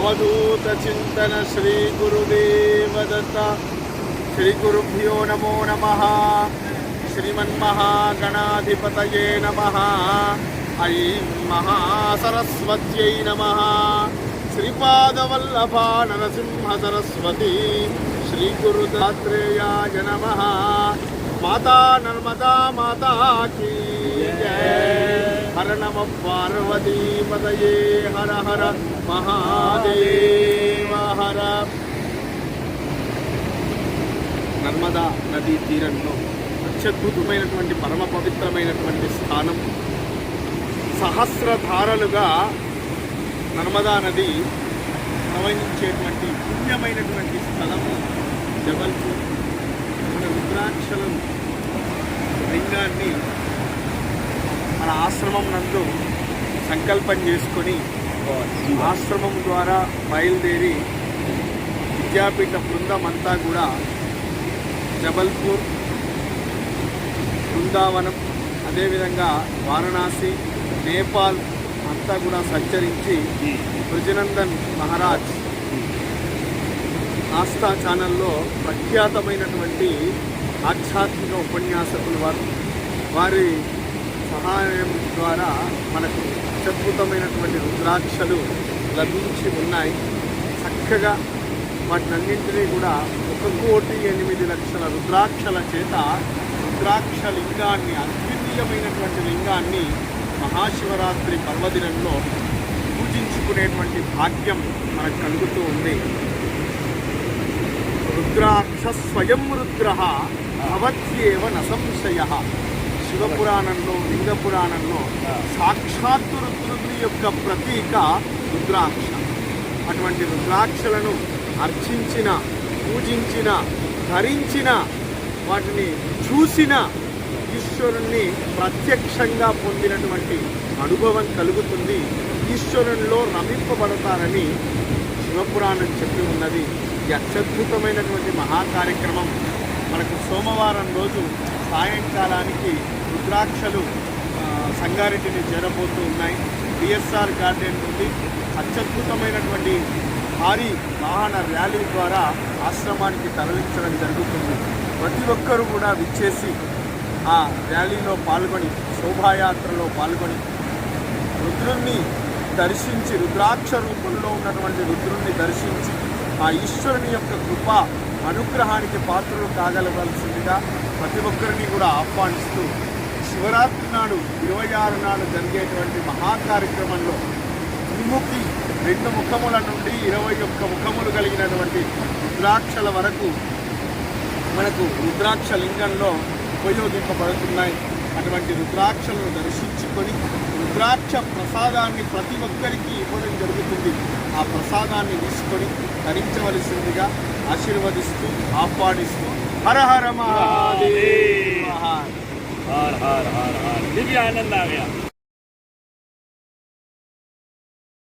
अवधूत चिंतन श्री गुरुदेव दत्त। श्री गुरुभ्यो नमो नमः। श्रीमन्महागणाधिपतये नमः। ऐं महासरस्वत्यै नमः। श्रीपादवल्लभा नरसिंह सरस्वती श्री गुरुदत्तात्रेयाय नमः। माता नर्मदा माता की जय। हर नम पार्वती पतये हर हर महादेव हर। నర్మదా నదీ తీరంలో అత్యద్భుతమైనటువంటి పరమ పవిత్రమైనటువంటి స్థానం. సహస్రధారలుగా నర్మదా నది ప్రవహించేటువంటి పుణ్యమైనటువంటి స్థలము జబల్పూర్. మన రుద్రాక్షలం లింగాన్ని మన ఆశ్రమం నందు సంకల్పం చేసుకొని ఆశ్రమం ద్వారా బయలుదేరి విద్యాపీఠ బృందం అంతా కూడా జబల్పూర్, బృందావనం, అదేవిధంగా వారణాసి, నేపాల్ అంతా కూడా సంచరించి బ్రిజనందన్ మహారాజ్ ఆస్థా ఛానల్లో ప్రఖ్యాతమైనటువంటి ఆధ్యాత్మిక ఉపన్యాసకులు వారి సహాయం ద్వారా మనకు అత్యద్భుతమైనటువంటి రుద్రాక్షలు లభించి ఉన్నాయి. చక్కగా వాటినన్నింటినీ కూడా 1,08,00,000 రుద్రాక్షల చేత రుద్రాక్ష లింగాన్ని, అద్వితీయమైనటువంటి లింగాన్ని మహాశివరాత్రి పర్వదినంలో పూజించుకునేటువంటి భాగ్యం మనకు కలుగుతూ ఉంది. రుద్రాక్ష స్వయం రుద్ర భవత్యేవ న సంశయ. శివపురాణంలో, లింగ పురాణంలో సాక్షాత్తు రుద్రుడి యొక్క ప్రతీక రుద్రాక్ష. అటువంటి రుద్రాక్షలను అర్చించిన, పూజించిన, ధరించిన, వాటిని చూసిన ఈశ్వరుణ్ణి ప్రత్యక్షంగా పొందినటువంటి అనుభవం కలుగుతుంది. ఈశ్వరునిలో రమింపబడతారని శివపురాణం చెప్పి ఉన్నది. ఈ అత్యద్భుతమైనటువంటి మహాకార్యక్రమం మనకు సోమవారం రోజు సాయంకాలానికి రుద్రాక్షలు సంగారెడ్డిని చేరబోతూ ఉన్నాయి. బిఎస్ఆర్ గార్డెన్ నుండి అత్యద్భుతమైనటువంటి భారీ వాహన ర్యాలీ ద్వారా ఆశ్రమానికి తరలించడం జరుగుతుంది. ప్రతి ఒక్కరూ కూడా విచ్చేసి ఆ ర్యాలీలో పాల్గొని, శోభాయాత్రలో పాల్గొని రుద్రుణ్ణి దర్శించి, రుద్రాక్ష రూపంలో ఉన్నటువంటి రుద్రుణ్ణి దర్శించి ఆ ఈశ్వరుని యొక్క కృప అనుగ్రహానికి పాత్రలు కాగలవలసిందిగా ప్రతి ఒక్కరిని కూడా ఆహ్వానిస్తూ, శివరాత్రి నాడు 26 నాడు జరిగేటువంటి మహాకార్యక్రమంలో విముఖి 2 ముఖముల నుండి 21 ముఖములు కలిగినటువంటి రుద్రాక్షల వరకు మనకు రుద్రాక్ష లింగంలో ఉపయోగింపబడుతున్నాయి. అటువంటి రుద్రాక్షలను దర్శించుకొని రుద్రాక్ష ప్రసాదాన్ని ప్రతి ఒక్కరికి ఇవ్వడం జరుగుతుంది. ఆ ప్రసాదాన్ని తీసుకొని ధరించవలసిందిగా ఆశీర్వదిస్తూ, ఆహ్వానిస్తూ హర హర మహాదేవ. हर हर हर हर दिव्य आनंद आ गया।